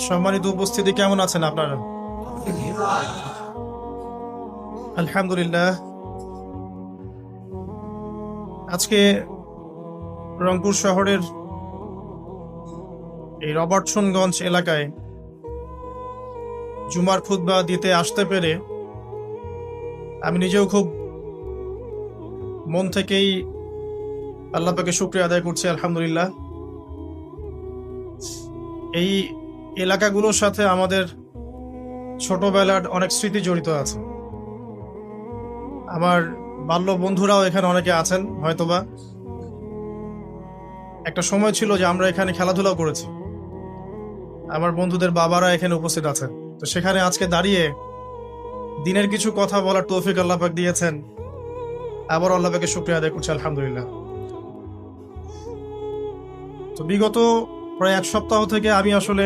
সম্মানিত উপস্থিতি, কেমন আছেন আপনারা? আলহামদুলিল্লাহ। আজকে রংপুর শহরের এই রবার্টসনগঞ্জ এলাকায় জুমার খুতবা দিতে আসতে পেরে আমি নিজেও খুব মন থেকেই আল্লাহ পাকে শুকরিয়া আদায় করছি। আলহামদুলিল্লাহ। এই এলাকাগুলোর সাথে আমাদের ছোটবেলার অনেক স্মৃতি জড়িত আছে। আমার বাল্য বন্ধুরাও এখানে অনেকে আছেন। হয়তোবা একটা সময় ছিল যে আমরা এখানে খেলাধুলাও করেছি। আমার বন্ধুদের বাবারা এখানে উপস্থিত আছেন। তো সেখানে আজকে দাঁড়িয়ে দিনের কিছু কথা বলার তৌফিক আল্লাহ পাক দিয়েছেন। আবার আল্লাহ পাকে শুকরিয়া আদায় করছি। আলহামদুলিল্লাহ। তো বিগত প্রায় এক সপ্তাহ থেকে আমি আসলে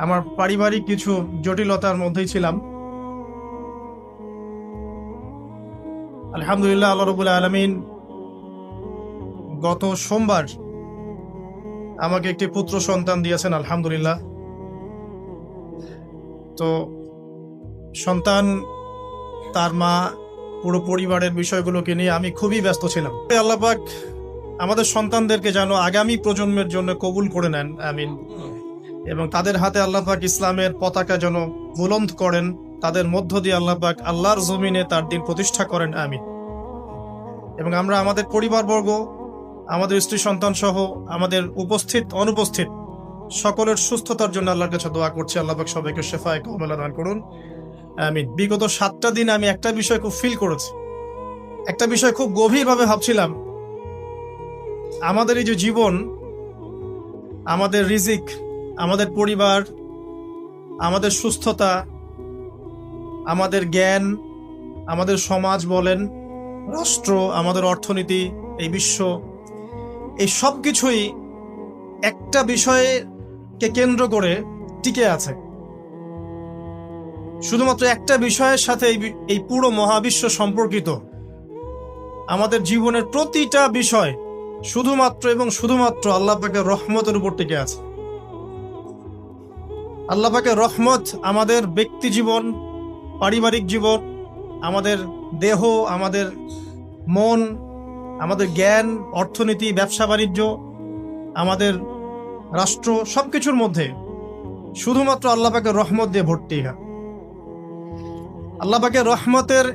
আমার পারিবারিক কিছু জটিলতার মধ্যেই ছিলাম। আলহামদুলিল্লাহ, আল্লাহ রাব্বুল আলামিন গত সোমবার আমাকে একটি পুত্র সন্তান দিয়েছেন। আলহামদুলিল্লাহ। তো সন্তান, তার মা, পুরো পরিবারের বিষয়গুলোকে নিয়ে আমি খুবই ব্যস্ত ছিলাম। আল্লাহ পাক আমাদের সন্তানদেরকে যেন আগামী প্রজন্মের জন্য কবুল করে নেন, আমিন। এবং তাদের হাতে আল্লাহ পাক ইসলামের পতাকা যেন বুলন্দ করেন, তাদের মধ্য দিয়ে আল্লাহ পাক আল্লাহর জমিনে তার দিন প্রতিষ্ঠা করেন, আমিন। এবং আমরা আমাদের পরিবারবর্গ, আমাদের স্ত্রী সন্তান সহ আমাদের উপস্থিত অনুপস্থিত সকলের সুস্থতার জন্য আল্লাহর কাছে দোয়া করছি। আল্লাহ পাক সবাইকে শেফায়ে কামেলা দান করুন, আমিন। বিগত 7টা দিন আমি একটা বিষয় খুব ফিল করেছি, একটা বিষয় খুব গভীরভাবে ভাবছিলাম। আমাদের এই যে জীবন, আমাদের রিজিক, আমাদের পরিবার, আমাদের সুস্থতা, আমাদের জ্ঞান, আমাদের সমাজ বলেন, রাষ্ট্র, আমাদের অর্থনীতি, এই বিশ্ব, এই সব কিছুই একটা বিষয়কে কেন্দ্র করে টিকে আছে। শুধুমাত্র একটা বিষয়ের সাথে এই পুরো মহাবিশ্ব সম্পর্কিত। আমাদের জীবনের প্রতিটা বিষয় শুধুমাত্র এবং শুধুমাত্র আল্লাহ পাকের রহমতের উপর টিকে আছে। আল্লাহ পাকের রহমত আমাদের ব্যক্তি জীবন, পারিবারিক জীবন, আমাদের দেহ, আমাদের মন, আমাদের জ্ঞান, অর্থনীতি, ব্যবসা বাণিজ্য, আমাদের রাষ্ট্র, সবকিছুর মধ্যে শুধুমাত্র আল্লাহ পাকের রহমত দিয়ে ভর্তি। আল্লাহ পাকের রহমতের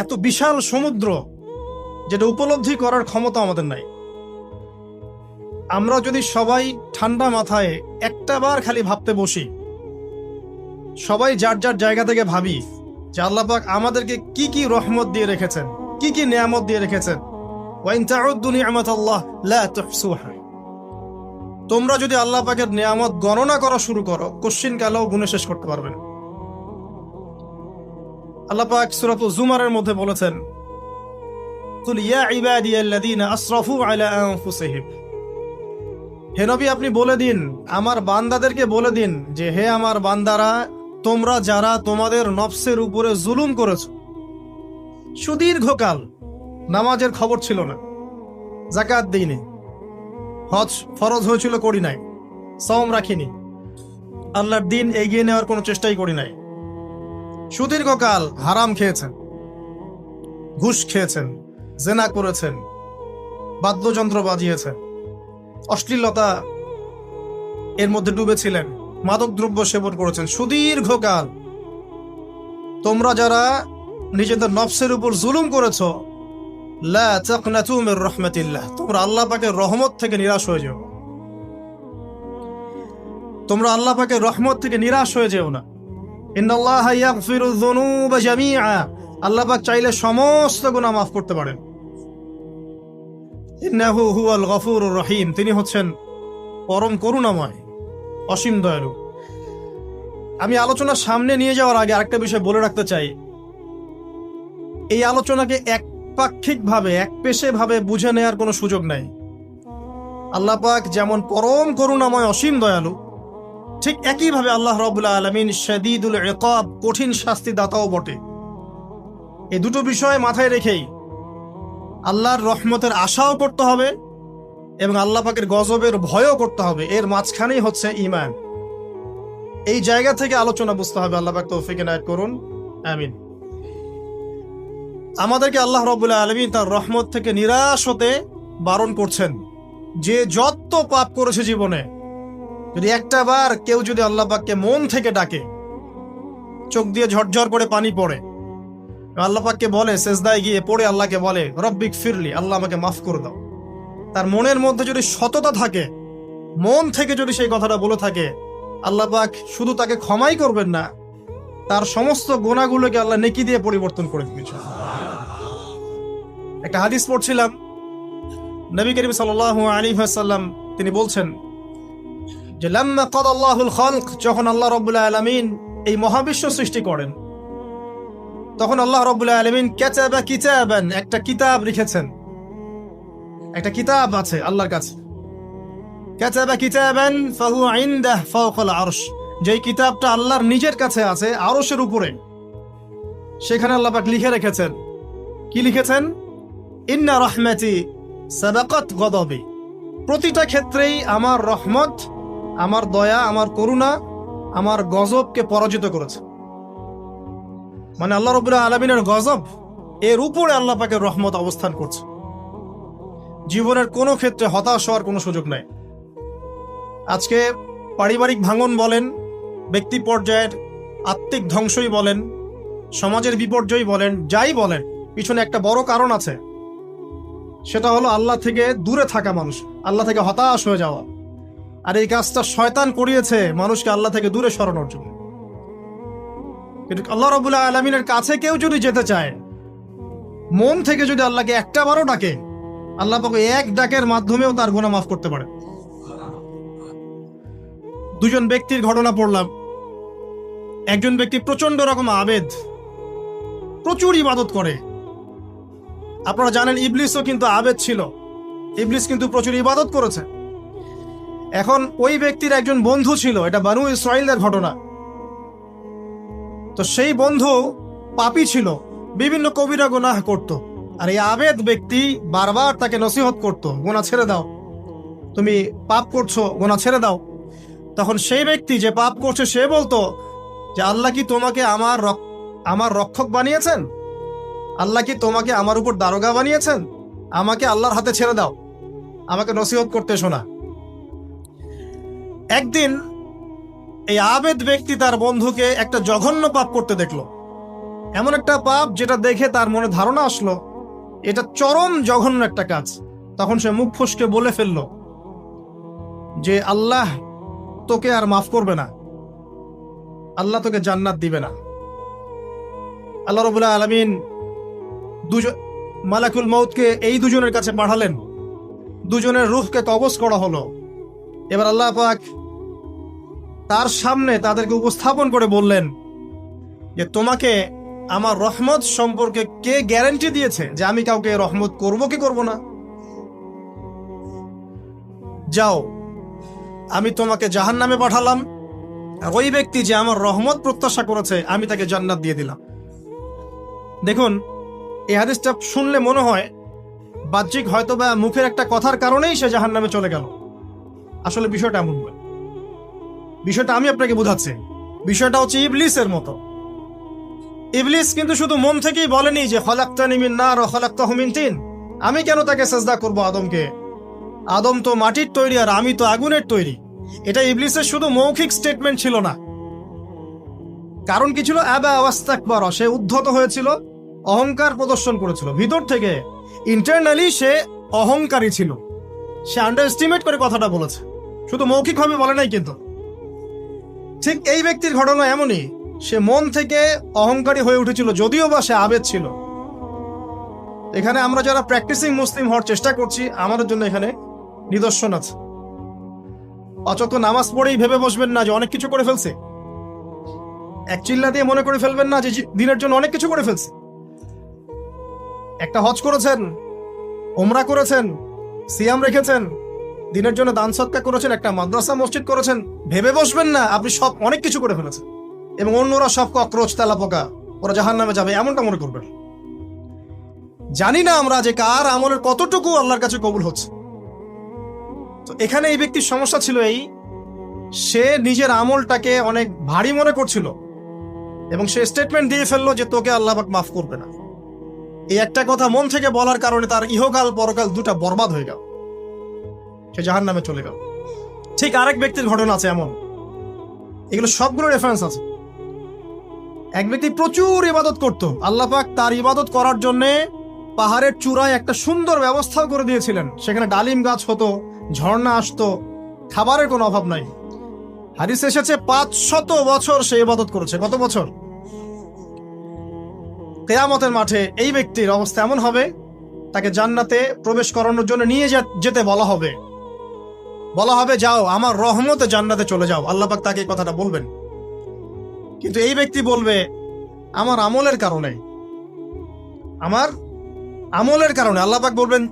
এত বিশাল সমুদ্র, যেটা উপলব্ধি করার ক্ষমতা আমাদের নাই। আমরা যদি সবাই ঠান্ডা মাথায় একটা বার খালি ভাবতে বসি, সবাই যার যার জায়গা থেকে ভাবি যে আল্লাহ পাক আমাদেরকে কি কি রহমত দিয়ে রেখেছেন, কি কি নিয়ামত দিয়ে রেখেছেন। ওয়াইন তাউদ্দু নি'মাতাল্লাহ লা তুহসুহা। তোমরা যদি আল্লাহ পাকের নিয়ামত গণনা করা শুরু করো, কোশ্চিন কালেও গুণে শেষ করতে পারবে না। আল্লাহ পাক সূরাতুল জুমারের মধ্যে বলেছেন, কুল ইয়া ইবাদিয়াল্লাযীনা আসরাফু আলা আনফুসিহিম। হে নবী, আপনি বলে দিন, আমার বান্দাদেরকে বলে দিন যে হে আমার বান্দারা, তোমরা যারা তোমাদের নফসের উপরে জুলুম করেছো। সুদীর্ঘকাল নামাজের খবর ছিল না, যাকাত দিইনি, হজ ফরজ হয়েছিল করি নাই, সওম রাখিনি, আল্লাহর দিন এগিয়ে নেওয়ার কোনো চেষ্টাই করি নাই। সুদীর্ঘকাল হারাম খেয়েছেন, ঘুষ খেয়েছেন, জেনা করেছেন, বাদ্যযন্ত্র বাজিয়েছেন, অশ্লীলতা এর মধ্যে ডুবেছিলেন, মাদকদ্রব্য সেবন করেছেন। সুদীর্ঘকাল তোমরা যারা নিজেদের নফসের উপর জুলুম করেছো, লা তাকনাতু মির রাহমাতিল্লাহ, তোমরা আল্লাহ পাকের রহমত থেকে নিরাশ হয়ে যেও। তোমরা আল্লাহ পাকের রহমত থেকে নিরাশ হয়ে যেও না। ইন্নাল্লাহা ইয়াগফিরুয যুনুবা জামিআ। আল্লাহ পাক চাইলে সমস্ত গুনাহ মাফ করতে পারেন। ইন্নাহু হুয়াল গফুরুর রহিম। তিনি হচ্ছেন পরম করুণাময়, অসীম দয়ালু। আমি আলোচনা সামনে নিয়ে যাওয়ার আগে আরেকটা বিষয় বলে রাখতে চাই। এই আলোচনাকে একপাক্ষিকভাবে, একপেশেভাবে বুঝে নেওয়ার কোনো সুযোগ নাই। আল্লাহ পাক যেমন পরম করুণাময়, অসীম দয়ালু, ঠিক একইভাবে আল্লাহ রাব্বুল আলামিন শাদীদুল ইকাব, কঠিন শাস্তি দাতাও বটে। এই দুটো বিষয় মাথায় রেখেই আল্লাহর রহমতের আশাও করতে হবে এবং আল্লাহ পাকের গজবের ভয়ও করতে হবে, এর মাঝখানেই হচ্ছে ঈমান। এই জায়গা থেকে আলোচনা বুঝতে হবে। আল্লাহ পাক তৌফিক এনায়েত করুন, আমিন। আমাদেরকে আল্লাহ রাব্বুল আলামিন তার রহমত থেকে নিরাশ হতে বারণ করছেন। যে যত পাপ করেছে জীবনে, যদি একটা বার কেউ যদি আল্লাহ পাককে মন থেকে ডাকে, চোখ দিয়ে ঝরঝর করে পানি পড়ে, আল্লাহ পাককে বলে, সেজদায় গিয়ে পড়ে আল্লাহকে বলে রব্বিক ফিরলি, আল্লাহ আমাকে মাফ করে দাও, তার মনের মধ্যে যদি সততা থাকে, মন থেকে যদি সেই কথাটা বলে থাকে, আল্লাহ পাক শুধু তাকে ক্ষমাই করবেন না, তার সমস্ত গুনাহগুলোকে আল্লাহ নেকি দিয়ে পরিবর্তন করে দিয়েছেন। একটা হাদিস পড়ছিলাম, নবী করিম সাল্লাল্লাহু আলাইহি ওয়াসাল্লাম তিনি বলছেন যে লাম্মা কাদাল্লাহুল খালক, যখন আল্লাহ রাব্বুল আলামিন এই মহাবিশ্ব সৃষ্টি করেন, তখন আল্লাহ রাব্বুল আলামিন কাতাবা কিতাবান, একটা কিতাব লিখেছেন। একটা কিতাব আছে আল্লাহর কাছে, কাতাবা কিতাবান ফাহুয়া ইনদাহু ফাওকাল আরশ, যেই কিতাবটা আল্লাহর নিজের কাছে আছে আরশের উপরে। সেখানে আল্লাহ পাক লিখে রেখেছেন, কি লিখেছেন? ইন্না রাহমাতি সাবাকাত গদাবি, প্রতিটা ক্ষেত্রেই আমার রহমত, আমার দয়া, আমার করুণা আমার গজবকে পরাজিত করেছে। মানে আল্লাহ রাব্বুল আলামিনের গজব, এর উপরে আল্লাহ পাকের রহমত অবস্থান করছে। জীবনের কোনো ক্ষেত্রে হতাশ হওয়ার কোনো সুযোগ নাই। আজকে পারিবারিক ভাঙন বলেন, ব্যক্তি পর্যায়ের আত্মিক ধ্বংসই বলেন, সমাজের বিপর্যয় বলেন, যাই বলেন, পিছনে একটা বড় কারণ আছে। সেটা হলো আল্লাহ থেকে দূরে থাকা মানুষ, আল্লাহ থেকে হতাশ হয়ে যাওয়া। আর এই কাজটা শয়তান করিয়েছে মানুষকে আল্লাহ থেকে দূরে সরানোর জন্য। কিন্তু আল্লাহ রাব্বুল আলামিনের কাছে কেউ যদি যেতে চায়, মন থেকে যদি আল্লাহকে একটা বারও ডাকে, আল্লাহ পাক এক ডাকের মাধ্যমেও তার গুনাহ মাফ করতে পারে। দুজন ব্যক্তির ঘটনা পড়লাম। একজন ব্যক্তি প্রচন্ড রকম আবেদ, প্রচুর ইবাদত করে। আপনারা জানেন ইবলিসও কিন্তু আবেদ ছিল, ইবলিস কিন্তু প্রচুর ইবাদত করেছে। এখন ওই ব্যক্তির একজন বন্ধু ছিল, এটা বানু ইসরাইলের ঘটনা। তো সেই বন্ধু পাপী ছিল, বিভিন্ন কবিরা গুনাহ করত। আর এই আবেদ ব্যক্তি বারবার তাকে নসিহত করত, গুনাহ ছেড়ে দাও, তুমি পাপ করছো, গুনাহ ছেড়ে দাও। তখন সেই ব্যক্তি যে পাপ করছে সে বলতো যে আল্লাহ কি তোমাকে আমার রক্ষক বানিয়েছেন? আল্লাহ কি তোমাকে আমার উপর দারোগা বানিয়েছেন? আমাকে আল্লাহর হাতে ছেড়ে দাও, আমাকে নসিহত করতে শোনা। একদিন এই আবেদ ব্যক্তি তার বন্ধুকে একটা জঘন্য পাপ করতে দেখলো, এমন একটা পাপ যেটা দেখে তার মনে ধারণা আসলো এটা চরম জঘন্য একটা কাজ। তখন সে মুখ ফসকে বলে ফেললো যে আল্লাহ তোকে আর মাফ করবে না, আল্লাহ তোকে জান্নাত দিবে না। আল্লাহ রাব্বুল আলামিন মালাকুল মউতকে এই দুজনের কাছে পাঠালেন, দুজনের রূহকে কবজ করা হলো। এবার আল্লাহ পাক তার সামনে তাদেরকে উপস্থাপন করে বললেন যে তোমাকে আমার রহমত সম্পর্কে কে গ্যারান্টি দিয়েছে যে আমি কাউকে রহমত করব কি করব না? যাও, আমি তোমাকে জাহান্নামে পাঠালাম, আর ওই ব্যক্তি যে আমার রহমত প্রত্যাশা করেছে আমি তাকে জান্নাত দিয়ে দিলাম। দেখুন, এই হাদিসটা শুনলে মনে হয় বাহ্যিক হয়তো বা মুখের একটা কথার কারণেই সে জাহান্নামে চলে গেল। আসলে বিষয়টা এমন নয়। বিষয়টা আমি আপনাকে বোঝাচ্ছি। বিষয়টা হচ্ছে ইবলিসের মতো। ইবলিস কিন্তু শুধু মন থেকেই বলেনি যে খলাকতানি মিন নার ওয়া খলাকতাহু মিন তিন, আমি কেন তাকে সিজদা করব আদমকে, আদম তো মাটির তৈরি আর আমি তো আগুনের তৈরি। এটা ইবলিসের শুধু মৌখিক স্টেটমেন্ট ছিল না, কারণ কি ছিল? আবা ওয়াস্তাকবার, সে উদ্ধত হয়েছিল, অহংকার প্রদর্শন করেছিল। ভিতর থেকে ইন্টারনালি সে অহংকারী ছিল, সে আন্ডার এস্টিমেট করে কথাটা বলেছে, শুধু মৌখিকভাবে বলে নাই। কিন্তু ঠিক এই ব্যক্তির ঘটনা এমনই, সে মন থেকে অহংকারী হয়ে উঠেছিল, যদিও বা সে আবেদ ছিল। এখানে আমরা যারা প্র্যাকটিসিং মুসলিম হওয়ার চেষ্টা করছি, আমাদের জন্য এখানে নিদর্শন আছে। অচত নামাজ পড়েই ভেবে বসবেন না যে অনেক কিছু করে ফেলছে, এক চিল্লা দিয়ে মনে করে ফেলবেন না যে দিনের জন্য অনেক কিছু করে ফেলছে। একটা হজ করেছেন, ওমরা করেছেন, সিয়াম রেখেছেন, দিনের জন্য দান সদকা করেছেন, একটা মাদ্রাসা মসজিদ করেছেন, ভেবে বসবেন না আপনি সব অনেক কিছু করে ফেলেছেন এবং অন্যরা সব ককরোচ তেলাপোকা, ওরা জাহান্নামে যাবে, এমনটা মনে করবেন। জানি না আমরা যে কার আমলের কতটুকু আল্লাহর কাছে কবুল হচ্ছে। তো এখানে এই ব্যক্তির সমস্যা ছিল এই, সে নিজের আমলটাকে অনেক ভারী মনে করছিল এবং সে স্টেটমেন্ট দিয়ে ফেললো যে তোকে আল্লাহ পাক মাফ করবে না। এই একটা কথা মন থেকে বলার কারণে তার ইহকাল পরকাল দুটা বরবাদ হয়ে গেল, সে জাহান্নামে চলে গেল। ঠিক আরেক ব্যক্তির ঘটনা আছে এমন, এগুলো সবগুলো রেফারেন্স আছে। এক ব্যক্তি প্রচুর ইবাদত করত, আল্লাহ পাক তার ইবাদত করার জন্য পাহাড়ের চূড়ায় একটা সুন্দর ব্যবস্থাও করে দিয়েছিলেন, সেখানে ডালিম গাছ হতো, ঝর্ণা আসতো, খাবারের কোনো অভাব নাই। হাদিস এসেছে 500 বছর সে ইবাদত করেছে। কত বছর? কিয়ামতের মাঠে এই ব্যক্তির অবস্থা এমন হবে, তাকে জান্নাতে প্রবেশ করানোর জন্য নিয়ে যেতে বলা হবে যাও আমার রহমতে জান্নাতে চলে যাও। আল্লাহ পাক তাকে এই কথাটা বলবেন, কিন্তু এই ব্যক্তি বলবে আমার আমলের কারণে আল্লাহ পাক বলবেন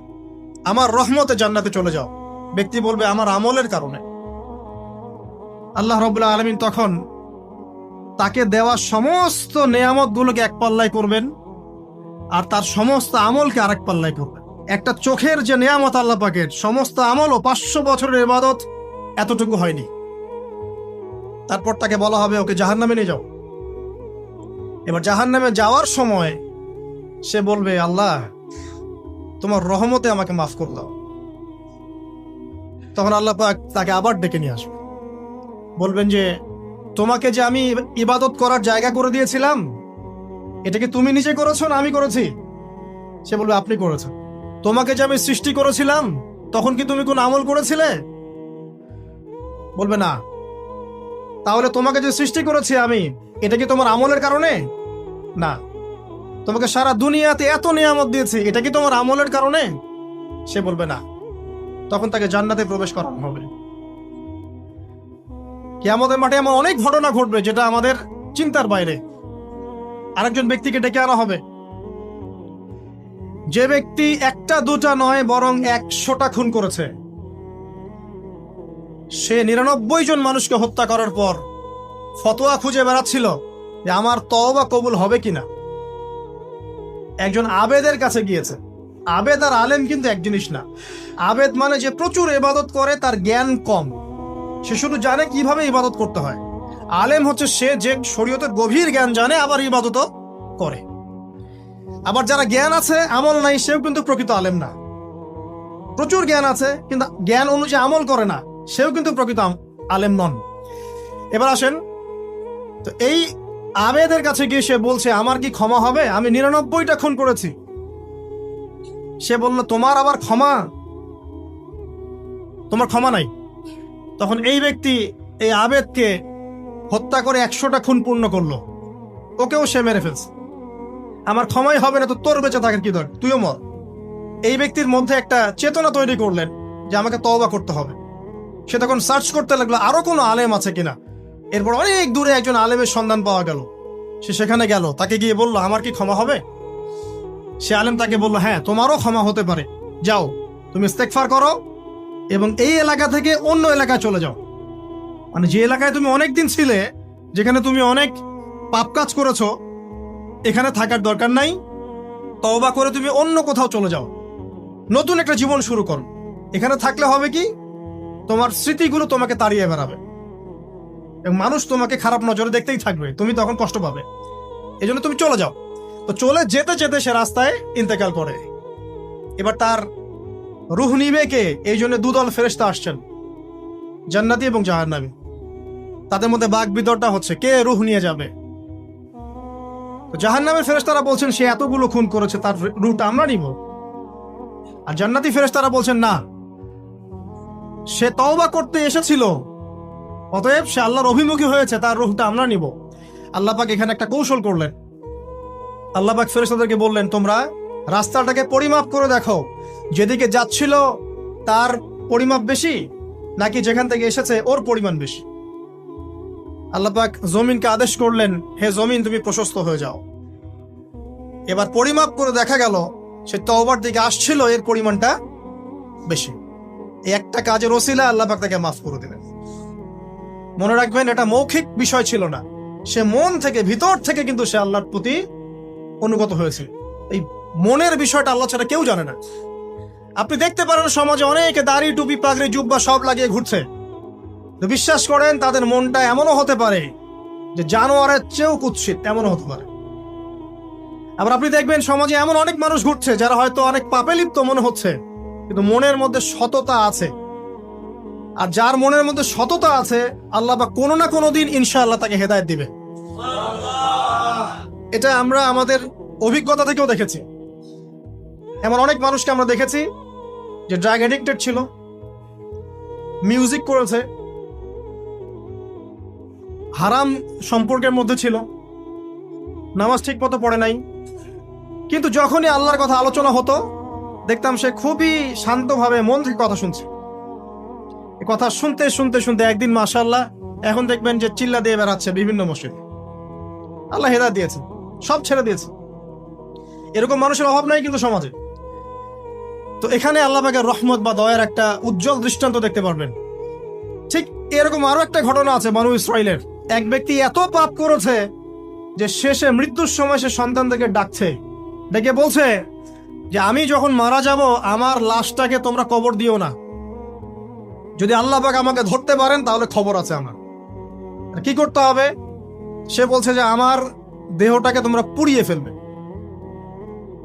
আমার রহমতে জান্নাতে চলে যাও। ব্যক্তি বলবে আমার আমলের কারণে। আল্লাহ রাব্বুল আলামিন তখন তাকে দেওয়া সমস্ত নেয়ামত গুলোকে এক পাল্লায় করবেন আর তার সমস্ত আমলকে আরেক পাল্লায় করবেন। একটা চোখের যে নেয়ামত আল্লাহ পাকের, সমস্ত আমল ও 500 বছরের ইবাদত এতটুকু হয়নি। তারপর তাকে বলা হবে ওকে জাহান্নামে নিয়ে যাও। এবার জাহান্নামে যাওয়ার সময় সে বলবে আল্লাহ তোমার রহমতে আমাকে মাফ করে দাও। তখন আল্লাহ পাক তাকে আবার ডেকে নিয়ে আসবে, বলবেন যে তোমাকে যে আমি ইবাদত করার জায়গা করে দিয়েছিলাম, এটা কি তুমি নিজে করেছো না আমি করেছি? সে বলবে আপনি করেছেন। তোমাকে যে আমি সৃষ্টি করেছিলাম তখন কি তুমি কোন আমল করেছিলে? বলবে না। তাহলে তোমাকে যে সৃষ্টি করেছি আমি, এটা কি তোমার আমলের কারণে? না। তোমাকে সারা দুনিয়াতে এত নিয়ামত দিয়েছি, এটা কি তোমার আমলের কারণে? সে বলবে না। তখন তাকে জান্নাতে প্রবেশ করানো হবে। কিয়ামতের মাঠে এমন অনেক ঘটনা ঘটবে যেটা আমাদের চিন্তার বাইরে। আরেকজন ব্যক্তিকে ডেকে আনা হবে, যে ব্যক্তি একটা দুটা নয় বরং 100টা খুন করেছে। সে 99 জন মানুষকে হত্যা করার পর ফতোয়া খুঁজে বেড়াচ্ছিল যে আমার তওবা কবুল হবে কিনা। একজন আবেদের কাছে গিয়েছে। আবেদ আর আলেম কিন্তু এক জিনিস না। আবেদ মানে যে প্রচুর ইবাদত করে, তার জ্ঞান কম, সে শুধু জানে কিভাবে ইবাদত করতে হয়। আলেম হচ্ছে সে যে শরীয়তের গভীর জ্ঞান জানে আবার ইবাদতও করে। আবার যারা জ্ঞান আছে আমল নাই, সেও কিন্তু প্রকৃত আলেম না। প্রচুর জ্ঞান আছে কিন্তু জ্ঞান অনুযায়ী আমল করে না, সেও কিন্তু প্রকৃত আলেম নন। এবার আসেন, তো এই আবেদের কাছে গিয়ে সে বলছে আমার কি ক্ষমা হবে? আমি 99টা খুন করেছি। সে বলল তোমার আবার ক্ষমা? তোমার ক্ষমা নাই। তখন এই ব্যক্তি এই আবেদকে হত্যা করে 100টা খুন পূর্ণ করলো, ওকেও সে মেরে ফেলছে। আমার ক্ষমাই হবে না তো তোর বেঁচে থাকার কি দরকার, তুইও মর। এই ব্যক্তির মধ্যে একটা চেতনা তৈরি করলেন যে আমাকে তওবা করতে হবে। সে তখন সার্চ করতে লাগলো আরো কোনো আলেম আছে কিনা। এরপর অনেক দূরে একজন আলেমের সন্ধান পাওয়া গেল। সে সেখানে গেল, তাকে গিয়ে বলল আমার কি ক্ষমা হবে? সে আলেম তাকে বলল হ্যাঁ তোমারও ক্ষমা হতে পারে, যাও তুমি ইস্তেগফার করো এবং এই এলাকা থেকে অন্য এলাকায় চলে যাও। মানে যে এলাকায় তুমি অনেক দিন ছিলে, যেখানে তুমি অনেক পাপ কাজ করেছো, এখানে থাকার দরকার নাই। তওবা করে তুমি অন্য কোথাও চলে যাও, নতুন একটা জীবন শুরু করো। এখানে থাকলে হবে কি, তোমার স্মৃতিগুলো তোমাকে তাড়িয়ে বেড়াবে এবং মানুষ তোমাকে খারাপ নজরে দেখতেই থাকবে, তুমি তখন কষ্ট পাবে। এই জন্য তুমি চলে যাও। তো চলে যেতে যেতে সে রাস্তায় ইন্তেকাল করে। এবার তার রূহ নিবে কে? এই জন্য দুদল ফেরেশতা আসছেন, জান্নাতি এবং জাহান্নামী। তাদের মধ্যে বাক বিতরটা হচ্ছে কে রূহ নিয়ে যাবে। জাহান্নামের ফেরেশতারা বলছেন সে এতগুলো খুন করেছে, তার রূহটা আমরা নিব। আর জান্নাতি ফেরেশতারা বলছেন না, সে তওবা করতে এসেছিল, অতএব সে আল্লাহর অভিমুখী হয়েছে, তার রূহটা আমরা নিব। আল্লাহ পাক এখানে একটা কৌশল করলেন। আল্লাহ পাক ফেরেশতাদেরকে বললেন তোমরা রাস্তাটাকে পরিমাপ করে দেখো, যেদিকে যাচ্ছিল তার পরিমাপ বেশি নাকি যেখান থেকে এসেছে ওর পরিমাণ বেশি। আল্লাহ পাক জমিনকে আদেশ করলেন হে জমিন তুমি প্রশস্ত হয়ে যাও। এবার পরিমাপ করে দেখা গেল সে তওবার দিকে আসছিল, এর পরিমাণটা বেশি। এই একটা কাজের ওসিলা আল্লাহ পাক তাকে মাফ করে দিলেন। মনে রাখবেন এটা মৌখিক বিষয় ছিল না, সে মন থেকে ভিতর থেকে কিন্তু সে আল্লাহর প্রতি অনুগত হয়েছে। এই মনের বিষয়টা আল্লাহ ছাড়া কেউ জানে না। আপনি দেখতে পারেন সমাজে অনেকে দাড়ি টুপি পাগড়ি জুব্বা সব লাগিয়ে ঘুরছে, তো বিশ্বাস করেন তাদের মনটা এমনও হতে পারে যে জানোয়ারের চেয়েও কুৎসিত, এমনও হতে পারে। আবার আপনি দেখবেন সমাজে এমন অনেক মানুষ ঘুরছে যারা হয়তো অনেক পাপে লিপ্ত মনে হচ্ছে, কিন্তু মনের মধ্যে সততা আছে। আর যার মনের মধ্যে সততা আছে, আল্লাহ বা কোনো না কোনো দিন ইনশাআল্লাহ তাকে হেদায়েত দিবে। এটা আমরা আমাদের অভিজ্ঞতা থেকেও দেখেছি। এমন অনেক মানুষকে আমরা দেখেছি যে ড্রাগ অ্যাডিক্টেড ছিল, মিউজিক করেছে, হারাম সম্পর্কের মধ্যে ছিল, নামাজ ঠিক মতো পড়ে নাই, কিন্তু যখনই আল্লাহর কথা আলোচনা হতো দেখতাম সে খুবই শান্তভাবে মন থেকে কথা শুনছে। এই কথা শুনতে শুনতে শুনতে একদিন মাশাআল্লাহ এখন দেখবেন যে চিল্লা দিয়ে বেড়াচ্ছে বিভিন্ন মসজিদে। আল্লাহ হেদায়েত দিয়েছে, সব ছেড়ে দিয়েছে। এরকম মানুষের অভাব নাই কিন্তু সমাজে। তো এখানে আল্লাহ পাকের রহমত বা দয়ার একটা উজ্জ্বল দৃষ্টান্ত দেখতে পারবেন। ঠিক এরকম আরো একটা ঘটনা আছে বনু ইসরাইলের। এক ব্যক্তি এত পাপ করেছে যে শেষে মৃত্যুর সময় সে সন্তানদেরকে ডাকছে, ডেকে বলছে যে আমি যখন মারা যাব আমার লাশটাকে তোমরা কবর দিও না, যদি আল্লাহ পাক আমাকে ধরতে পারেন তাহলে খবর আছে আমার। কি করতে হবে? সে বলছে যে আমার দেহটাকে তোমরা পুড়িয়ে ফেলবে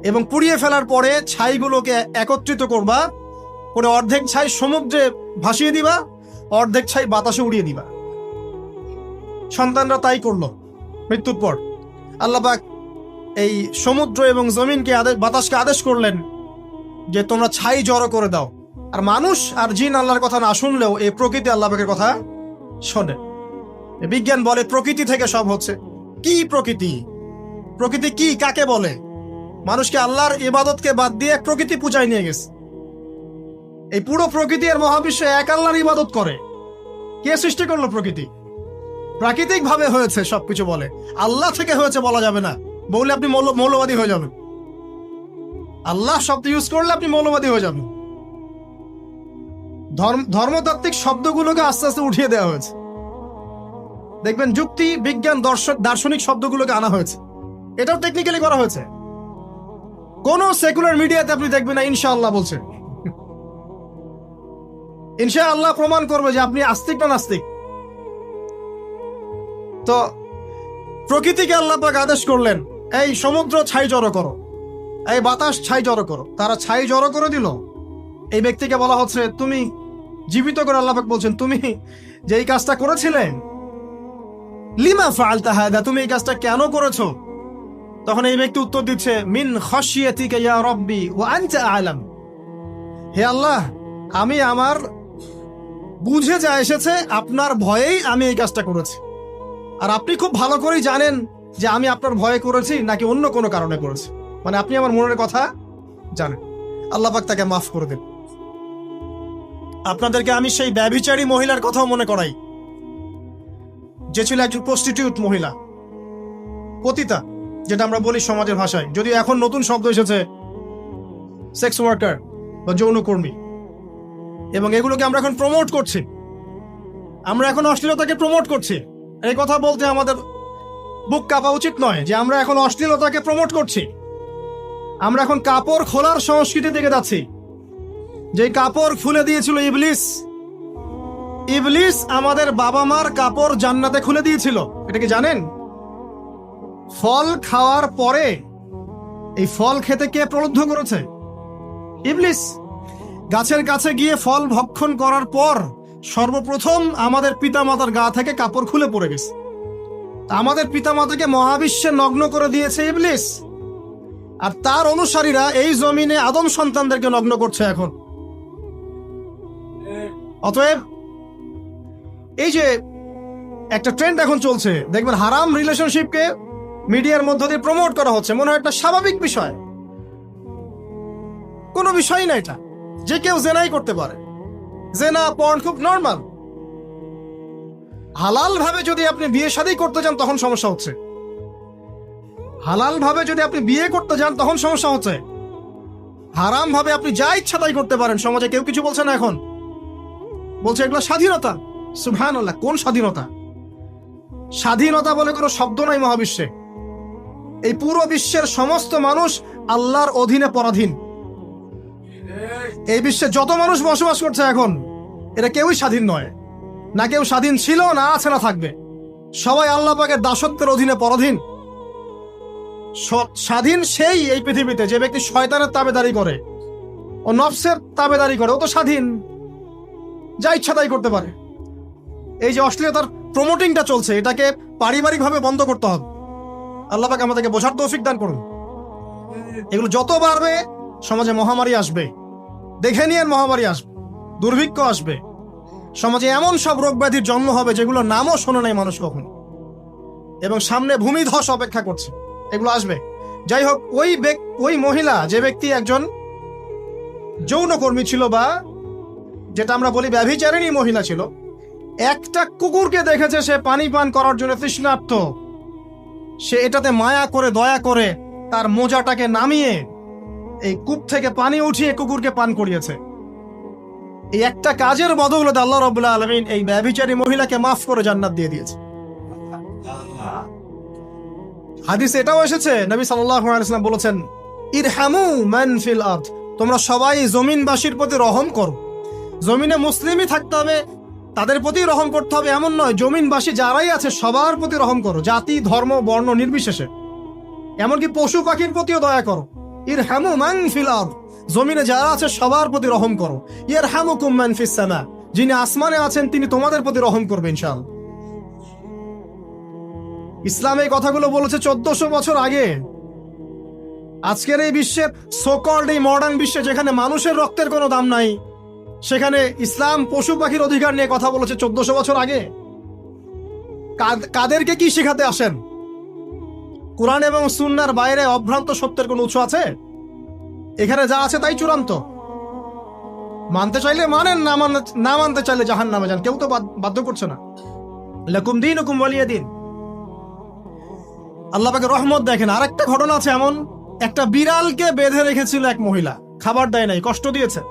এবং পুড়িয়ে ফেলার পরে ছাইগুলোকে একত্রিত করবা, করে অর্ধেক ছাই সমুদ্রে ভাসিয়ে দিবা, অর্ধেক ছাই বাতাসে উড়িয়ে দিবা। সন্তানরা তাই করলো। মৃত্যুর পর আল্লাহ পাক এই সমুদ্র এবং জমিনকে বাতাসকে আদেশ করলেন যে তোমরা ছাই জড়ো করে দাও। আর মানুষ আর জিন আল্লাহর কথা না শুনলেও এই প্রকৃতি আল্লাহ পাকের কথা শোনে। বিজ্ঞান বলে প্রকৃতি থেকে সব হচ্ছে। কি প্রকৃতি? প্রকৃতি কি, কাকে বলে? মানুষকে আল্লাহর ইবাদতকে বাদ দিয়ে প্রকৃতি পূজায় নিয়ে গেছে। এই পুরো প্রকৃতি আর মহাবিশ্বে এক আল্লাহর ইবাদত করে। কে সৃষ্টি করলো প্রকৃতি? প্রাকৃতিক ভাবে হয়েছে সবকিছু বলে, আল্লাহ থেকে হয়েছে বলা যাবে না। বললে আপনি মৌলবাদী হয়ে যাবেন। আল্লাহ শব্দ ইউজ করলে আপনি মৌলবাদী হয়ে যাবেন। ধর্মতাত্ত্বিক শব্দগুলোকে আস্তে আস্তে উঠিয়ে দেওয়া হয়েছে। দেখবেন যুক্তি, বিজ্ঞান, দার্শনিক শব্দগুলোকে আনা হয়েছে। এটাও টেকনিক্যালি করা হয়েছে। কোন সেকুলার মিডিয়াতে আপনি দেখবেন না ইনশাআল্লাহ বলছে। ইনশাআল্লাহ প্রমাণ করবে যে আপনি আস্তিক না নাস্তিক। তো প্রকৃতিকে আল্লাহ পাক আদেশ করলেন এই সমুদ্র ছাই জড়ো করো, এই বাতাস ছাই জড়ো করো। তারা ছাই জড়ো করে দিল। এই ব্যক্তিকে বলা হচ্ছে তুমি জীবিত করে আল্লাহ পাক বলছেন তুমি যে এই কাজটা করেছিলে, লিমা ফাআলতা হাদা, তুমি এই কাজটা কেন করেছো? তখন এই ব্যক্তি উত্তর দিচ্ছে মিন খাশিয়াতিকা ইয়া রাব্বি ওয়া আনতা আ'লাম। হে আল্লাহ, আমি আমার বুঝে যা এসেছে আপনার ভয়েই আমি এই কাজটা করেছি, আর আপনি খুব ভালো করেই জানেন যে আমি আপনার ভয়ে করেছি নাকি অন্য কোনো কারণে করেছি। মানে আপনি আমার মনের কথা জানেন। আল্লাহ পাক তাকে মাফ করে দেন। আপনাদেরকে আমি সেই ব্যভিচারী মহিলার কথাও মনে করাই, যে ছিল একজন প্রস্টিটিউট মহিলা, পতিতা, যেটা আমরা বলি সমাজের ভাষায়। যদিও এখন নতুন শব্দ এসেছে সেক্স ওয়ার্কার বা যৌনকর্মী, এবং এগুলোকে আমরা এখন প্রমোট করছি। আমরা এখন অশ্লীলতাকে প্রমোট করছি। এই কথা বলতে আমাদের বুক কাঁপা উচিত নয় যে আমরা এখন অশ্লীলতাকে প্রমোট করছি। আমরা এখন কাপড় খোলার সংস্কৃতি দিকে যাচ্ছি। যে কাপড় খুলে দিয়েছিল ইবলিস। ইবলিস আমাদের বাবা মার কাপড় জান্নাতে খুলে দিয়েছিল, এটা কি জানেন? ফল খাওয়ার পরে এই ফল খেতে কে প্রলুব্ধ করেছে? ইবলিস। গাছের কাছে গিয়ে ফল ভক্ষণ করার পর সর্বপ্রথম আমাদের পিতামাতার গা থেকে কাপড় খুলে পড়ে গেছে। আমাদের পিতামাতাকে মহাবিশ্বে নগ্ন করে দিয়েছে ইবলিস, আর তার অনুসারীরা এই জমিনে আদম সন্তানদেরকে নগ্ন করছে এখন। অতএব এই যে একটা ট্রেন্ড এখন চলছে, দেখবেন হারাম রিলেশনশিপকে মিডিয়ার মধ্য দিয়ে প্রমোট করা হচ্ছে, মনে হয় একটা স্বাভাবিক বিষয়। কোনো বিষয় না এটা, যে কেউ জেনাই করতে পারে। জেনা, পর্ন খুব নর্মাল। হালাল ভাবে যদি আপনি বিয়ে শাদী করতে যান তখন সমস্যা হচ্ছে। হালাল ভাবে যদি আপনি বিয়ে করতে যান তখন সমস্যা হচ্ছে। হারাম ভাবে আপনি যা ইচ্ছা তাই করতে পারেন, সমাজে কেউ কিছু বলছে না। এখন বলছে এগুলো স্বাধীনতা। সুবহানাল্লাহ, কোন স্বাধীনতা? স্বাধীনতা বলে কোনো শব্দ নাই মহাবিশ্বে। এই পুরো বিশ্বের সমস্ত মানুষ আল্লাহর অধীনে পরাধীন। এই বিশ্বে যত মানুষ বসবাস করছে এখন, এরা কেউই স্বাধীন নয়, না কেউ স্বাধীন ছিল, না আছে, না থাকবে। সবাই আল্লাহ পাকের দাসত্বের অধীনে পরাধীন। স্বাধীন সেই এই পৃথিবীতে যে ব্যক্তি শয়তানের তাবেদারি করে ও নফসের তাবেদারি করে, ও তো স্বাধীন, যা ইচ্ছা তাই করতে পারে। এই যে অশ্লীলতার প্রমোটিংটা চলছে, এটাকে পারিবারিকভাবে বন্ধ করতে হবে। আল্লাহ পাক আমাদেরকে বোঝার তৌফিক দান করুন। এগুলো যত বাড়বে সমাজে মহামারী আসবে, দেখে নিয়ে মহামারী আসবে, দুর্ভিক্ষ আসবে, সমাজে এমন সব রোগ ব্যাধির জন্ম হবে যেগুলো নামও শোনে নাই মানুষ কখনো, এবং সামনে ভূমিধস অপেক্ষা করছে, এগুলো আসবে। যাই হোক, ওই মহিলা, যে ব্যক্তি একজন যৌনকর্মী ছিল, বা যেটা আমরা বলি ব্যভিচারিণী মহিলা ছিল, একটা কুকুরকে দেখেছে সে পানি পান করার জন্য তৃষ্ণার্ত, সে এটাতে মায়া করে, দয়া করে তার মোজাটাকে নামিয়ে এই কূপ থেকে পানি উঠিয়ে কুকুরকে পান করিয়েছে। এই একটা কাজের বদৌলতে আল্লাহ রাব্বুল আলামিন এই ব্যভিচারী মহিলাকে মাফ করে জান্নাত দিয়ে দিয়েছে। হাদিসে এটাও এসেছে, নবী সাল্লাল্লাহু আলাইহি ওয়াসাল্লাম বলেছেন, ইরহামু মান ফিল আরদ, তোমরা সবাই জমিনবাসীর প্রতি রহম করো। জমিনে মুসলিমই থাকতে হবে, তাদের প্রতি রহম করতে হবে এমন নয়, জমিনবাসী যারাই আছে সবার প্রতি রহম করো, জাতি, ধর্ম, বর্ণ নির্বিশেষে। এমনকি পশু পাখির প্রতিও দয়া করো। ইরহামু মান ফিল আরদ, জমিনে যারা আছে সবার প্রতি রহম করো। ইয়ারহামুকুম মান ফিস সামা, যিনি আসমানে আছেন তিনি তোমাদের প্রতি রহম করবেন ইনশাআল্লাহ। ইসলাম এই কথাগুলো বলেছে 1400 বছর আগে। আজকের এই বিশ্বের সোকল্ড এই মডার্ন বিশ্বে, যেখানে মানুষের রক্তের কোনো দাম নাই, সেখানে ইসলাম পশু পাখির অধিকার নিয়ে কথা বলেছে 1400 বছর আগে। কাদেরকে কি শিখাতে আসেন? কোরআন এবং সুন্নাহর বাইরে অভ্রান্ত সত্যের কোনো উৎস আছে? এখানে যা আছে তাই চূড়ান্ত। মানতে চাইলে মানেন, না মানতে চাইলে জাহান্নামে যান, কেউ তো বাধ্য করছে না। লাকুম দীনুকুম ওয়ালিয়া দিন। আল্লাহ পাকের রহমত দেখেন। আরেকটা ঘটনা আছে এমন, একটা বিড়ালকে বেঁধে রেখেছিল এক মহিলা, খাবার দেয় নাই, কষ্ট দিয়েছে।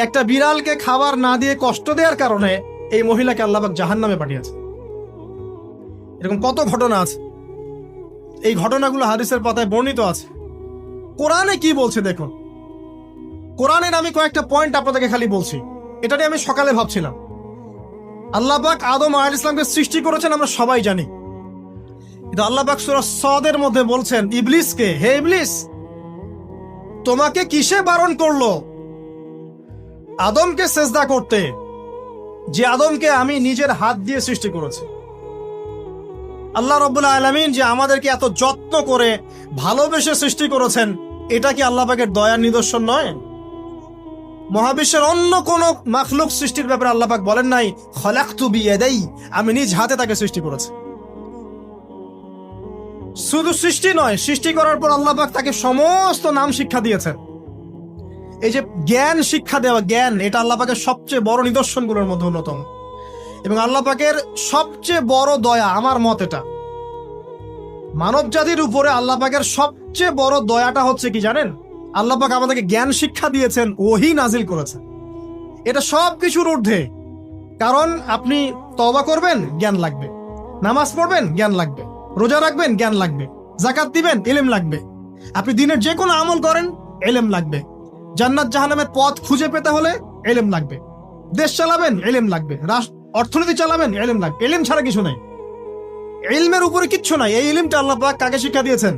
একটা বিড়ালকে খাবার না দিয়ে কষ্ট দেওয়ার কারণে এই মহিলাকে আল্লাহ পাক জাহান্নামে পাঠিয়েছে। এরকম কত ঘটনা আছে, এই ঘটনাগুলো হাদিসের পাতায় বর্ণিত আছে। কোরআনে কি বলছে দেখুন। কোরআনের আমি কয়েকটা পয়েন্ট আপনাদেরকে খালি বলছি, এটা নিয়ে আমি সকালে ভাবছিলাম। আল্লাহ পাক আদম আলাইহিস সালামকে সৃষ্টি করেছেন আমরা সবাই জানি, কিন্তু আল্লাহ পাক সূরা সদের মধ্যে বলছেন ইবলিসকে, হে ইবলিস, তোমাকে কিসে বারণ করলো আদমকে সেজদা করতে, যে আদমকে আমি নিজের হাত দিয়ে সৃষ্টি করেছি। আল্লাহ রাব্বুল আলামিন যে আমাদেরকে এত যত্ন করে ভালোবেসে সৃষ্টি করেছেন, এটা কি আল্লাহ পাকের দয়ার নিদর্শন নয়? মহাবিশ্বের অন্য কোন মাখলুক সৃষ্টির ব্যাপারে আল্লাহ পাক বলেন নাই খলাকতু বিয়াদাই, আমি নিজ হাতে তাকে সৃষ্টি করেছি। শুধু সৃষ্টি নয়, সৃষ্টি করার পর আল্লাহ পাক তাকে সমস্ত নাম শিক্ষা দিয়েছেন। এই যে জ্ঞান শিক্ষা দেওয়া, জ্ঞান, এটা আল্লাহ পাকের সবচেয়ে বড় নিদর্শনগুলোর মধ্যে অন্যতম। এবং আল্লাহ পাকের সবচেয়ে বড় দয়া, আমার মত এটা, মানব জাতির উপরে আল্লাহ পাকের সবচেয়ে বড় দয়াটা হচ্ছে কি জানেন? আল্লাহ পাক আমাদেরকে জ্ঞান শিক্ষা দিয়েছেন, ওহী নাজিল করেছেন। এটা সব কিছুর ঊর্ধ্বে। কারণ আপনি তওবা করবেন, জ্ঞান লাগবে। নামাজ পড়বেন, জ্ঞান লাগবে। রোজা রাখবেন, জ্ঞান লাগবে। যাকাত দিবেন, ইলম লাগবে। আপনি দিনের যে কোনো আমল করেন, ইলম লাগবে। জান্নাত জাহান্নামের পথ খুঁজে পেতে হলে ইলম লাগবে। দেশ চালাবেন, ইলম লাগবে। অর্থনীতি চালাবেন, ইলম লাগবে। ইলম ছাড়া কিছু নাই, ইলমের উপরে কিচ্ছু নাই। এই ইলমটা আল্লাহ পাক কাকে শিক্ষা দিয়েছেন?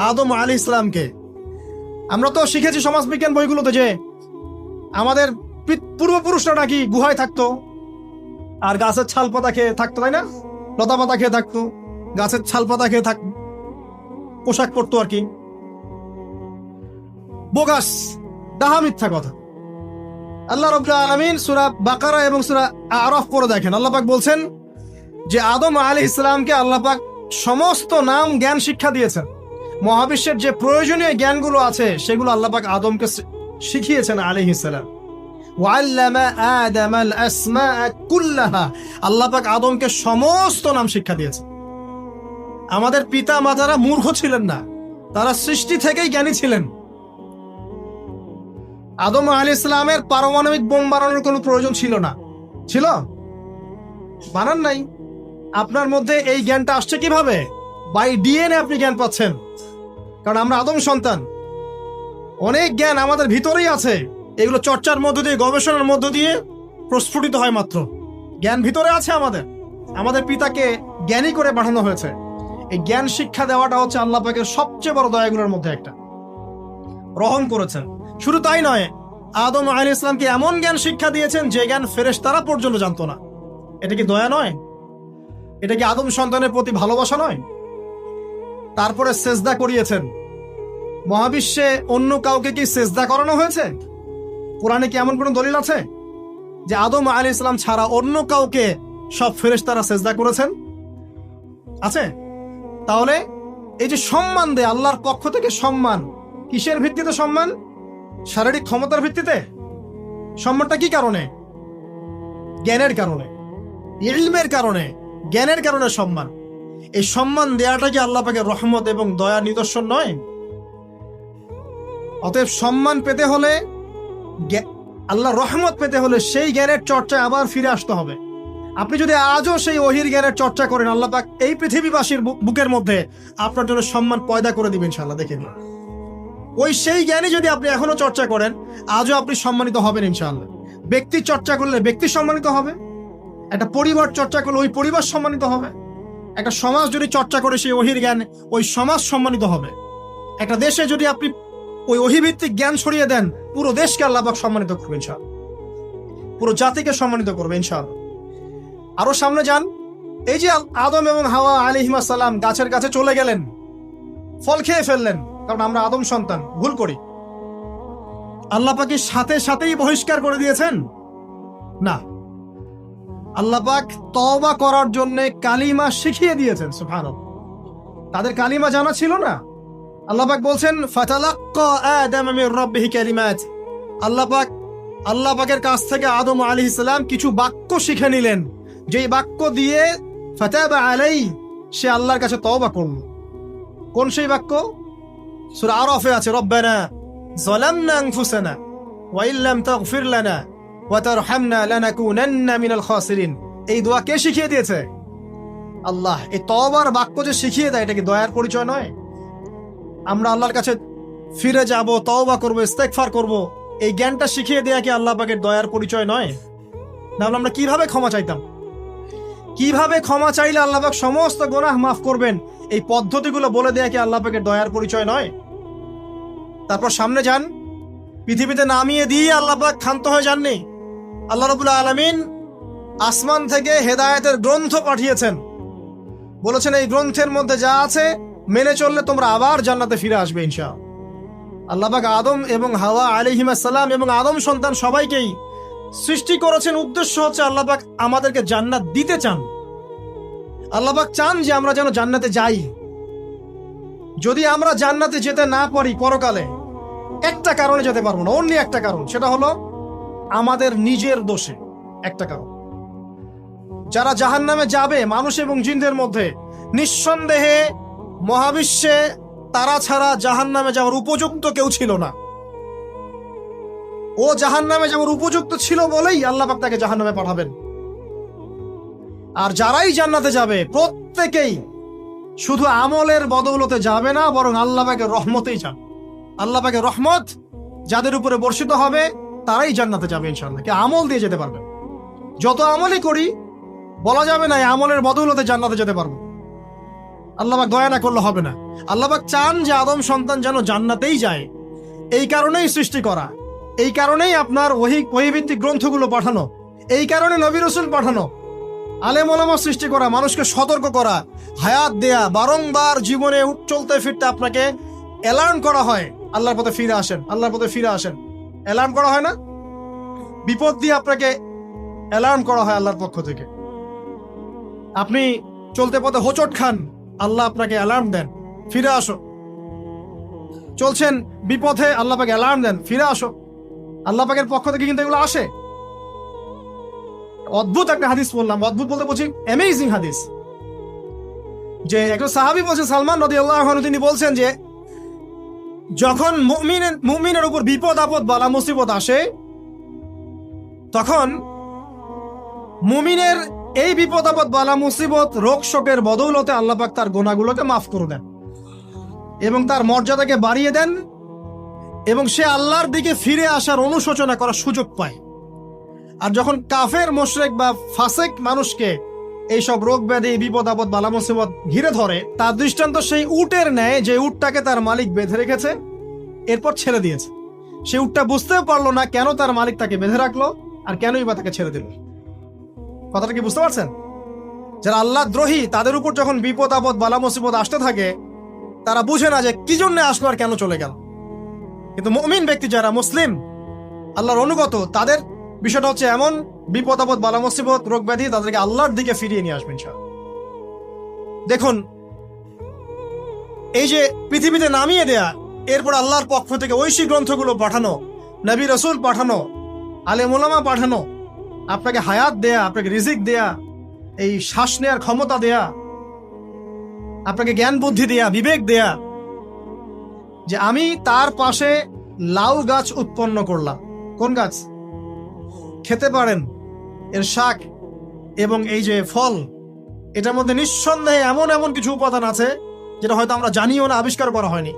আদম আলাইহিস সালামকে। আমরা তো শিখেছি সমাজবিজ্ঞান বইগুলোতে যে আমাদের পূর্বপুরুষরা নাকি গুহায় থাকতো আর গাছের ছাল পাতা খেয়ে থাকতো, তাই না? লতা পাতা খেয়ে থাকতো, গাছের ছাল পাতা খেয়ে থাকতো, পোশাক পরতো আর কি। বোগাস, ডাহা, মিথ্যা কথা। আল্লাহ রাব্বুল আলামিন সূরা বাকারা এবং সূরা আরাফ পড়ে দেখেন, আল্লাহ পাক বলছেন যে আদম আলাইহিস সালামকে আল্লাহ পাক সমস্ত নাম জ্ঞান শিক্ষা দিয়েছেন। মহাবিশ্বের যে প্রয়োজনীয় জ্ঞানগুলো আছে সেগুলো আল্লাহ পাক আদমকে শিখিয়েছেন আলাইহিস সালাম। ওয়াল্লামা আদামাল আসমাআ কুল্লাহা, আল্লাহ পাক আদমকে সমস্ত নাম শিক্ষা দিয়েছেন। আমাদের পিতা মাতারা মূর্খ ছিলেন না, তারা সৃষ্টি থেকেই জ্ঞানী ছিলেন। আদম আলাইহিস সালামের পারমাণবিক বোম বানানোর কোনো প্রয়োজন ছিল না। ছিল? বানান নাই। আপনার মধ্যে এই জ্ঞানটা আসছে কিভাবে? বাই ডিএনএ আপনি জ্ঞান পাচ্ছেন, কারণ আমরা আদম সন্তান। অনেক জ্ঞান আমাদের ভিতরেই আছে, এগুলো চর্চার মধ্য দিয়ে, গবেষণার মধ্য দিয়ে প্রস্ফুটিত হয় মাত্র। জ্ঞান ভিতরে আছে আমাদের, আমাদের পিতাকে জ্ঞানী করে পাঠানো হয়েছে। এই জ্ঞান শিক্ষা দেওয়াটা হচ্ছে আল্লাহ পাকের সবচেয়ে বড় দয়াগুলোর মধ্যে একটা। রহম করেছেন। শুধু তাই নয়, আদম আলাইহিস সালামকে এমন জ্ঞান শিক্ষা দিয়েছেন যে জ্ঞান ফেরেশতারা পর্যন্ত জানতো না। এটা কি দয়া নয়? এটা কি আদম সন্তানের প্রতি ভালোবাসা নয়? তারপরে সেজদা করিয়েছেন। মহাবিশ্বে অন্য কাউকে কি সেজদা করানো হয়েছে? কোরআনে কি এমন কোন দলিল আছে যে আদম আলাইহিস সালাম ছাড়া অন্য কাউকে সব ফেরেশতারা সেজদা করেছেন? আছে? তাহলে এই যে সম্মান দেয় আল্লাহর পক্ষ থেকে, সম্মান কিসের ভিত্তিতে? সম্মান শারীরিক ক্ষমতার ভিত্তিতে? সম্মানটা কি কারণে? জ্ঞানের কারণে, ইলমের কারণে, জ্ঞানের কারণে সম্মান। এই সম্মান দেয়াটা কি আল্লাহ পাকের রহমত এবং দয়ার নিদর্শন নয়? অতএব সম্মান পেতে হলে, আল্লাহর রহমত পেতে হলে সেই জ্ঞানের চর্চায় আবার ফিরে আসতে হবে। আপনি যদি আজও সেই ওহির জ্ঞানের চর্চা করেন, আল্লাহ পাক এই পৃথিবীবাসীর বুকের মধ্যে আপনার জন্য সম্মান পয়দা করে দিবেন ইনশাআল্লাহ। দেখে নিন, ওই সেই জ্ঞানী যদি আপনি এখনো চর্চা করেন, আজও আপনি সম্মানিত হবেন ইনশাআল্লাহ। ব্যক্তি চর্চা করলে ব্যক্তি সম্মানিত হবে, একটা পরিবার চর্চা করলে ওই পরিবার সম্মানিত হবে, একটা সমাজ যদি চর্চা করে সেই ওহির জ্ঞান, ওই সমাজ সম্মানিত হবে। একটা দেশে যদি আপনি ওই ওহিভিত্তিক জ্ঞান ছড়িয়ে দেন, পুরো দেশকে আল্লাহ পাক সম্মানিত করবে ইনশাআল্লাহ, পুরো জাতিকে সম্মানিত করবে ইনশাআল্লাহ। আরো সামনে যান, এই যে আদম এবং হাওয়া আলাইহিস সালাম গাছের কাছে চলে গেলেন, ফল খেয়ে ফেললেন, কারণ আমরা আদম সন্তান, ভুল করি। আল্লাহ পাক সাথে সাথেই বহিষ্কার করে দিয়েছেন? না, আল্লাহ পাক তওবা করার জন্য কালিমা শিখিয়ে দিয়েছেন। সুবহানাল্লাহ, তাদের কালিমা জানা ছিল না। আল্লাহ পাক বলছেন ফাতালাক্কা আদম মির রাব্বিহি কালিমাত। আল্লাহ পাকের কাছ থেকে আদম আলাইহিস সালাম কিছু বাক্য শিখে নিলেন, যেই বাক্য দিয়ে ফাতাবা আলাই, সে আল্লাহর কাছে তওবা করল। কোন সেই বাক্য? সূরা আরাফে আছে, রব্বানা যালামনা আনফুসানা ওয়া ইল্লাম তাগফির লানা ওয়া তারহামনা লানাকুনান্না মিনাল খাসিরিন। এই দোয়া কে শিখিয়ে দিয়েছে? আল্লাহ। এই তওবার বাক্য যে শিখিয়ে দেয়, এটা কি দয়ার পরিচয় নয়? আমরা আল্লাহর কাছে ফিরে যাব, তওবা করব, ইস্তেগফার করব, এই জ্ঞানটা শিখিয়ে দেয়া কি আল্লাহ পাকের দয়ার পরিচয় নয়? তাহলে আমরা কিভাবে ক্ষমা চাইতাম? কিভাবে ক্ষমা চাইলে আল্লাহ পাক সমস্ত গুনাহ মাফ করবেন, এই পদ্ধতিগুলো বলে দেয়া কি আল্লাহ পাকের দয়ার পরিচয় নয়? তারপর সামনে যান, পৃথিবীতে নামিয়ে দিয়ে আল্লাহ পাক ক্ষান্ত হয়ে যাননি। আল্লাহ রাব্বুল আলামিন আসমান থেকে হেদায়েতের গ্রন্থ পাঠিয়েছেন, বলেছেন এই গ্রন্থের মধ্যে যা আছে মেনে চললে তোমরা আবার জান্নাতে ফিরে আসবে ইনশাআল্লাহ। আল্লাহ পাক আদম এবং হাওয়া আলাইহিস সালাম এবং আদম সন্তান সবাইকেই সৃষ্টি করেছেন, উদ্দেশ্য হচ্ছে আল্লাহ পাক আমাদেরকে জান্নাত দিতে চান। আল্লাহ পাক চান যে আমরা যেন জান্নাতে যাই। যদি আমরা জান্নাতে যেতে না পারি পরকালে, একটা কারণে যেতে পারবো না, অন্য একটা কারণ, সেটা হলো আমাদের নিজের দোষে। একটা কারণ, যারা জাহান্নামে যাবে মানুষ এবং জিনদের মধ্যে, নিঃসন্দেহে মহাবিশ্বে তারা ছাড়া জাহান্নামে যাওয়ার উপযুক্ত কেউ ছিল না। ও জাহান্নামে যাওয়ার উপযুক্ত ছিল বলেই আল্লাহ পাক তাকে জাহান্নামে পাঠাবেন। আর যারাই জান্নাতে যাবে প্রত্যেকেই শুধু আমলের বদৌলতে যাবে না, বরং আল্লাহ পাকের রহমতেই যাবে। আল্লাহ পাকের রহমত যাদের উপরে বর্ষিত হবে তারাই জান্নাতে যাবে ইনশাআল্লাহ। কে আমল দিয়ে যেতে পারবে? যত আমলই করি বলা যাবে না এই আমলের বদৌলতে জান্নাতে যেতে পারবো। আল্লাহ পাক দয়া না করলে হবে না। আল্লাহ পাক চান যে আদম সন্তান যেন জান্নাতেই যায়। এই কারণেই সৃষ্টি করা, এই কারণেই আপনার ওহীভিত্তিক গ্রন্থগুলো পাঠানো, এই কারণে নবী রাসূল পাঠানো, আলেম ওলামা সৃষ্টি করা, মানুষকে সতর্ক করা, হায়াত দেয়া, বারংবার জীবনে চলতে ফিরতে আপনাকে অ্যালার্ম করা হয়, আল্লাহর পথে ফিরে আসেন, আল্লাহর পথে ফিরে আসেন। অ্যালার্ম করা হয় না? বিপদ দিয়ে আপনাকে অ্যালার্ম করা হয় আল্লাহর পক্ষ থেকে। আপনি চলতে পথে হোঁচট খান, আল্লাহ আপনাকে অ্যালার্ম দেন, ফিরে আসো। চলছেন বিপথে, আল্লাহ পাকে অ্যালার্ম দেন, ফিরে আসো। আল্লাহ পাকের পক্ষ থেকে কিন্তু এগুলো আসে। অদ্ভুত একটা হাদিস বললাম, অদ্ভুত বলতে বলছি অ্যামেজিং হাদিস, যে একজন সাহাবী বলছেন, সালমান রাদিয়াল্লাহু আনহু, তিনি বলছেন যে যখন মুমিনের উপর বিপদ আপদ বালা মুসিবত আসে, তখন মুমিনের এই বিপদ আপদ বালা মুসিবত রোগ শোকের বদৌলতে আল্লাহ পাক তার গুনাহগুলোকে মাফ করে দেন এবং তার মর্যাদাকে বাড়িয়ে দেন এবং সে আল্লাহর দিকে ফিরে আসার অনুশোচনা করার সুযোগ পায়। আর যখন কাফের মুশরিক বা ফাসেক মানুষকে এইসব রোগ ব্যাধি বিপদ আপদ বালা মুসিবত ঘিরে ধরে, তার দৃষ্টান্ত সেই উটের ন্যায় যে উটটাকে তার মালিক বেঁধে রেখেছে এরপর ছেড়ে দিয়েছে। সে উটটা বুঝতেও পারলো না কেন তার মালিক তাকে বেঁধে রাখলো আর কেনই বা তাকে ছেড়ে দিল। কথাটা কি বুঝতে পারছেন? যারা আল্লাহ দ্রোহী তাদের উপর যখন বিপদ আপদ বালা মুসিবত আসতে থাকে তারা বুঝে না যে কি জন্য আসলো আর কেন চলে গেল। কিন্তু মুমিন ব্যক্তি যারা মুসলিম আল্লাহর অনুগত, তাদের বিষয়টা হচ্ছে এমন, বিপদ আপদ বালা মুসিবত রোগ ব্যাধি তাদেরকে আল্লাহর দিকে ফিরিয়ে নিয়ে আসবেন। দেখুন, এই যে পৃথিবীতে নামিয়ে দেয়া, এরপর আল্লাহর পক্ষ থেকে ঐশী গ্রন্থগুলো পাঠানো, নবী রসুল পাঠানো, আলেম ওলামা পাঠানো, আপনাকে হায়াত দেয়া, আপনাকে রিজিক দেয়া, এই শ্বাস নেয়ার ক্ষমতা দেয়া, আপনাকে জ্ঞান বুদ্ধি দেয়া, বিবেক দেয়া, যে আমি তার পাশে লাউ গাছ উৎপন্ন করলাম। কোন গাছ? খেতে পারেন, এর শাক এবং এই যে ফল, এটার মধ্যে নিঃসন্দেহে এমন এমন কিছু উপাদান আছে যেটা হয়তো আমরা জানিও না, আবিষ্কার করা হয়নি।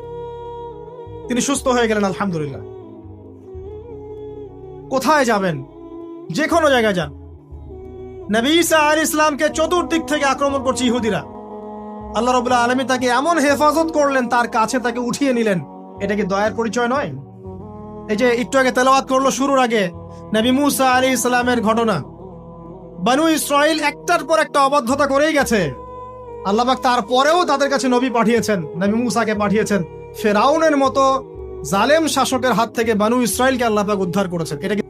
তিনি সুস্থ হয়ে গেলেন, আলহামদুলিল্লাহ। কোথায় যাবেন? যে কোনো জায়গায় যান। নবী ঈসা আলাইহিস সালামকে চতুর্দিক থেকে আক্রমণ করছে ইহুদিরা। আল্লাহ রাব্বুল আলামিন তাকে এমন হেফাজত করলেন, তার কাছে তাকে উঠিয়ে নিলেন। এটা কি দয়ার পরিচয় নয়? এই যে একটু আগে তেলাওয়াত করলো শুরুর আগে নবী মুসা আলাইহিস সালামের ঘটনা। বনু ইসরাইল একটার পর একটা অবাধ্যতা করেই গেছে। আল্লাহ পাক তারপরেও তাদের কাছে নবী পাঠিয়েছেন, নবী মুসাকে পাঠিয়েছেন। ফেরাউনের মতো জালেম শাসকের হাত থেকে বনু ইসরাইলকে আল্লাহ পাক উদ্ধার করেছেন। এটা কি